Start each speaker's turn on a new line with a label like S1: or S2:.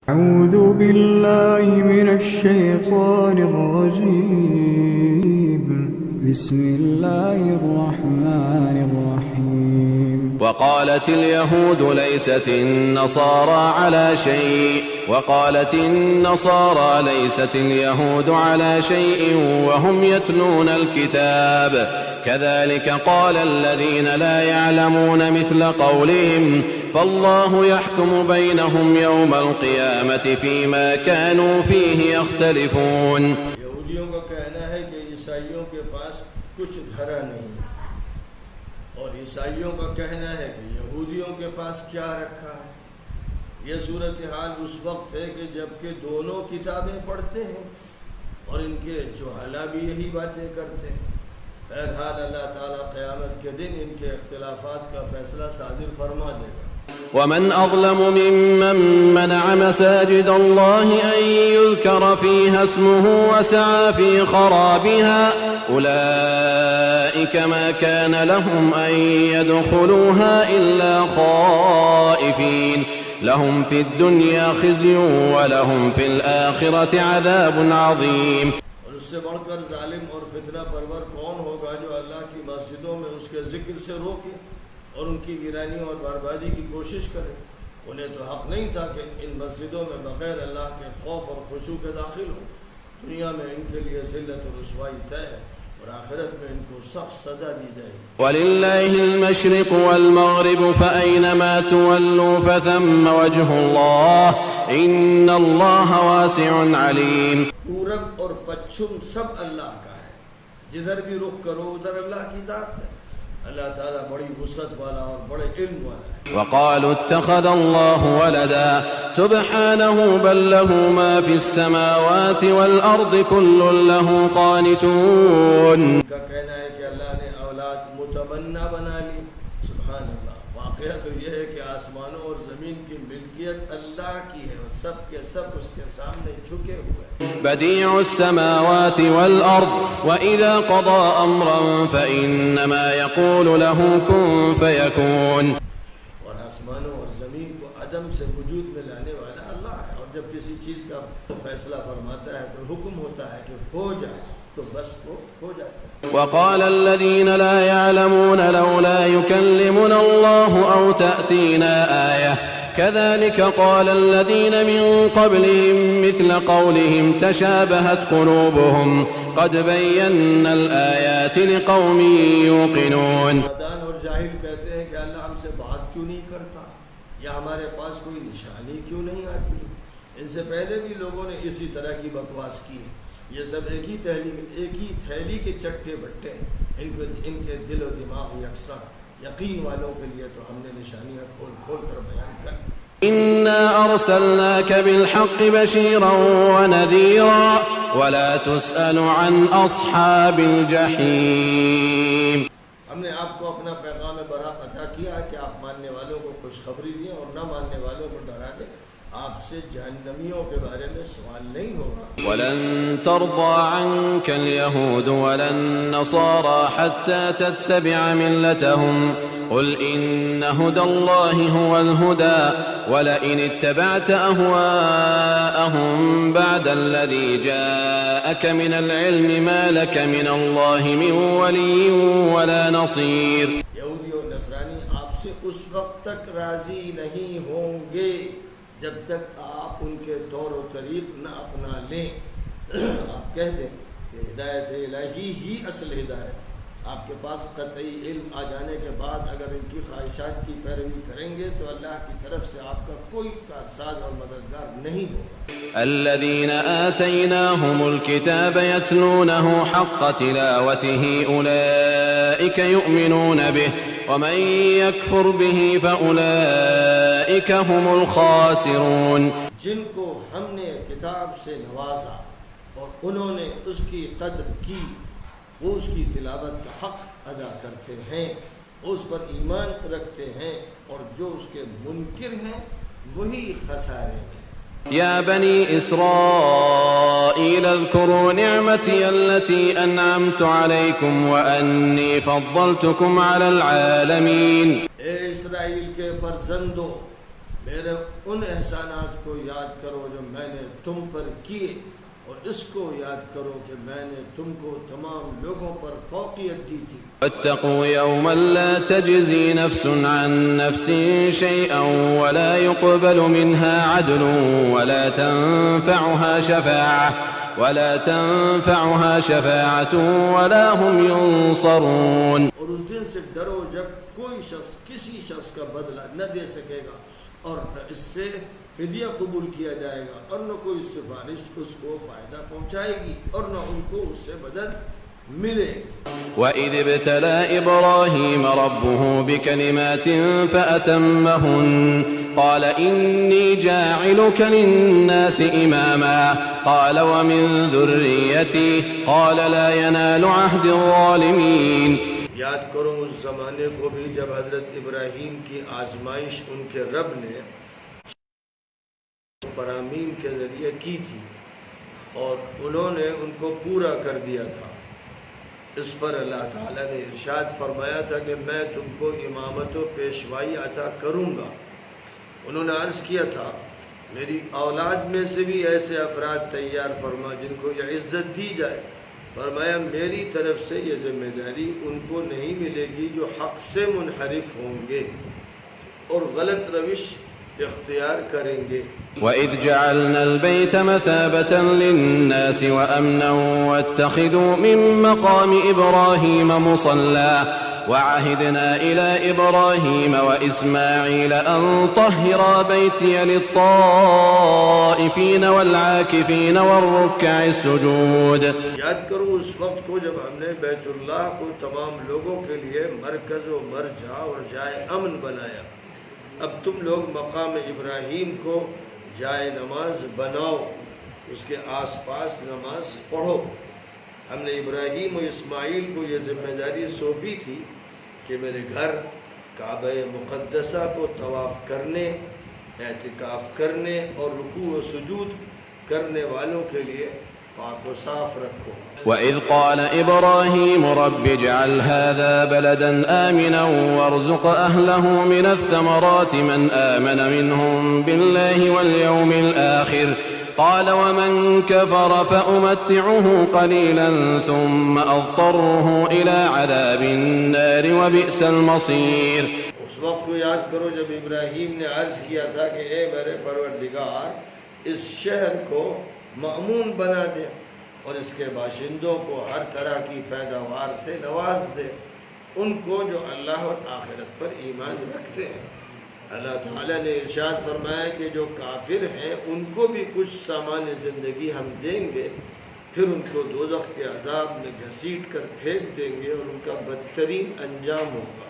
S1: أعوذ بالله من الشيطان الرجيم بسم الله الرحمن الرحيم
S2: وقالت اليهود ليست النصارى على شيء وقالت النصارى ليست اليهود على شيء وهم يتلون الكتاب كذلك قال الذين لا يعلمون مثل قولهم فالله يحكم بينهم يوم القيامة فيما كانوا فيه يختلفون.
S3: یہودیوں کا کہنا ہے کہ عیسائیوں کے پاس کچھ دھرا نہیں، اور عیسائیوں کا کہنا ہے کہ یہودیوں کے پاس کیا رکھا ہے. یہ صورتحال اس وقت ہے کہ جب کہ دونوں کتابیں پڑھتے ہیں اور ان کے جہلا بھی یہی باتیں کرتے ہیں. بہرحال اللہ تعالیٰ قیامت کے دن ان کے اختلافات کا فیصلہ صادر فرما دے گا.
S2: ومن أظلم ممن منع مساجد الله أن يذكر فيها اسمه وسعى في خرابها أولئك ما كان لهم أن يدخلوها إلا خائفين لهم في الدنيا خزي ولهم في الآخرة عذاب عظيم.
S3: اور اس سے بڑھ کر ظالم اور فتنہ پرور کون ہوگا جو اللہ کی مسجدوں میں اس کے ذکر سے روکے اور ان کی ویرانی اور بربادی کی کوشش کرے. انہیں تو حق نہیں تھا کہ ان مسجدوں میں بغیر اللہ کے خوف اور خشوع کے داخل ہوں. دنیا میں ان کے لیے ذلت اور رسوائی طے ہے اور آخرت میں ان کو سخت سزا دی جائے گی.
S2: وَلِلَّهِ الْمَشْرِقُ وَالْمَغْرِبُ فَأَيْنَمَا تُوَلُّوا فَثَمَّ وَجْهُ اللَّهِ إِنَّ اللَّهَ وَاسِعٌ عَلِيمٌ.
S3: پورب اور پچھم سب اللہ کا ہے، جدھر بھی رخ کرو ادھر اللہ کی ذات ہے. اللہ تعالیٰ بڑی وسعت والا اور بڑے علم والا ہے.
S2: وقالوا اتخذ الله ولدا سبحانه بل له ما في السماوات والأرض كل له قانتون.
S3: کا کہنا ہے کہ اللہ نے اولاد متمنا بنا لی. سبحان اللہ. واقعہ تو یہ ہے کہ آسمانوں اور زمین کی ملکیت اللہ کی ہے اور سب کے سب اس کے سامنے جھکے ہوئے ہیں.
S2: بديع السماوات والأرض وإذا قضى أمرا فإنما يقول له كن فيكون.
S3: اور آسمانوں اور زمین کو عدم سے وجود میں لانے والا اللہ ہے، اور جب کسی چیز کا فیصلہ فرماتا ہے تو حکم ہوتا ہے کہ ہو جائے تو بس وہ ہو جاتا ہے.
S2: وقال الذين لا يعلمون لولا يكلمنا الله أو تأتينا آية كذلك قال الذين من قبلهم مثل قولهم تشابهت قلوبهم قد بينا الآيات لقوم يوقنون.
S3: نادان اور جاہل کہتے ہیں کہ اللہ ہم سے بات کیوں نہیں کرتا یا ہمارے پاس کوئی نشانی کیوں نہیں آتی. ان سے پہلے بھی لوگوں نے اسی طرح کی بکواس کی ہے. یہ سب ایک ہی تھیلی کے چٹے بٹے ہیں. ان کے دل و دماغ یکساں. یقین والوں کے لیے تو ہم نے نشانیاں کھول کھول کر بیان کر.
S2: إنا أرسلناك بالحق بشيرا ونذيرا ولا تسأل عن أصحاب الجحيم.
S3: ہم نے آپ کو اپنا پیغام برحق عطا کیا ہے کہ آپ ماننے والوں کو خوشخبری دیں اور نہ ماننے والوں کو ڈرا دیں. آپ سے جہنمیوں کے بارے میں سوال نہیں ہوگا.
S2: ولن ترضى عنك اليهود ولا النصارى حتى تتبع ملتهم قل إن هدى الله هو الهدى ولئن اتبعت أهواءهم بعد الذي جاءك من العلم ما لك من الله من ولي ولا نصير.
S3: یہودی اور نصرانی آپ سے اس وقت تک راضی نہیں ہوں گے جب تک آپ ان کے طور و طریق نہ اپنا لیں. آپ کہہ دیں کہ ہدایت الہی ہی اصل ہدایت. آپ کے پاس قطعی علم آ جانے کے بعد اگر ان کی خواہشات کی پیروی کریں گے تو اللہ کی طرف سے آپ کا کوئی کارساز اور مددگار نہیں ہوگا.
S2: الذين آتيناهم الكتاب يتلونه حق تلاوته أولئك يؤمنون به ومن يكفر به فأولئك هم الخاسرون.
S3: جن کو ہم نے کتاب سے نوازا اور انہوں نے اس کی قدر کی، وہ اس کی تلاوت کا حق ادا کرتے ہیں، اس پر ایمان رکھتے ہیں، اور جو اس کے منکر ہیں وہی خسارے ہیں.
S2: يا بني إسرائيل اذكروا نعمتي التي أنعمت عليكم وأني فضلتكم على العالمين.
S3: اے اسرائیل کے فرزندو، میرے ان احسانات کو یاد کرو جو میں نے تم پر کیے، اور اس کو یاد کرو کہ میں نے تم کو تمام لوگوں پر فوقیت دی تھی۔
S2: واتقوا يوما لا تجزي نفس عن نفس شيئا ولا يقبل منها عدل ولا تنفعها شفاعة ولا هم ينصرون۔
S3: اور اس دن سے ڈرو جب کوئی شخص کسی شخص کا بدلہ نہ دے سکے گا، اور نہ اس سے فدیہ قبول کیا جائے گا، اور نہ کوئی سفارش اس کو فائدہ پہنچائے گی، اور نہ ان کو اس سے بدل ملے گی۔
S2: وَإِذِ ابْتَلَى إِبْرَاهِيمَ رَبُّهُ بِكَلِمَاتٍ فَأَتَمَّهُنَّ قَالَ إِنِّي جَاعِلُكَ لِلنَّاسِ إِمَامًا قَالَ وَمِن ذُرِّيَّتِي قَالَ لَا يَنَالُ عَهْدِ الظَّالِمِينَ۔
S3: یاد کرو اس زمانے کو بھی جب حضرت ابراہیم کی آزمائش ان کے رب نے فرامین کے ذریعے کی تھی، اور انہوں نے ان کو پورا کر دیا تھا۔ اس پر اللہ تعالیٰ نے ارشاد فرمایا تھا کہ میں تم کو امامت و پیشوائی عطا کروں گا۔ انہوں نے عرض کیا تھا میری اولاد میں سے بھی ایسے افراد تیار فرما جن کو یہ عزت دی جائے۔ فرمایا میری طرف سے یہ ذمہ داری ان کو نہیں ملے گی جو حق سے منحرف ہوں گے اور غلط روش اختیار کریں گے۔
S2: وَإِذْ جَعَلْنَا الْبَيْتَ مَثَابَةً لِلنَّاسِ وَأَمْنًا وَاتَّخِذُوا مِن مَّقَامِ إِبْرَاهِيمَ مُصَلًّى وَعَهِدْنَا إِلَىٰ إِبْرَاهِيمَ وَإِسْمَاعِيلَ أَن طَهِّرَا بَيْتِيَ لِلطَّائِفِينَ وَالْعَاكِفِينَ وَالرُّكَّعِ السُّجُودِ۔
S3: یاد کرو اس وقت کو جب ہم نے بیت اللہ کو تمام لوگوں کے لیے مرکز و مرجع اور جائے امن بنایا۔ اب تم لوگ مقام ابراہیم کو جائے نماز بناؤ، اس کے آس پاس نماز پڑھو۔ ہم نے ابراہیم و اسماعیل کو یہ ذمہ داری سونپی تھی کہ میرے گھر کعبہ مقدسہ کو طواف کرنے، اعتکاف کرنے اور رکوع و سجود کرنے والوں کے لیے پاک و صاف رکھو۔
S2: وَإِذْ قَالَ إِبْرَاهِيمُ رَبِّ اجْعَلْ هَٰذَا بَلَدًا آمِنًا وَارْزُقْ أَهْلَهُ مِنَ الثَّمَرَاتِ مَنْ آمَنَ مِنْهُم بِاللَّهِ وَالْيَوْمِ الْآخِرِ قَالَ وَمَنْ كَفَرَ فَأُمَتِّعُهُ قَلِيلًا ثُمَّ أَضْطَرُّهُ إِلَىٰ عَذَابِ النَّارِ وَبِئْسَ الْمَصِيرُ۔
S3: اس وقت کو یاد کرو جب ابراہیم نے عرض کیا تھا کہ اے میرے پروردگار اس شہر کو مأمون بنا دے اور اس کے باشندوں کو ہر طرح کی پیداوار سے نواز دے، ان کو جو اللہ اور آخرت پر ایمان رکھتے ہیں۔ اللہ تعالیٰ نے ارشاد فرمایا کہ جو کافر ہیں ان کو بھی کچھ سامان زندگی ہم دیں گے، پھر ان کو دوزخ کے عذاب میں گھسیٹ کر پھینک دیں گے اور ان کا بدترین انجام ہوگا۔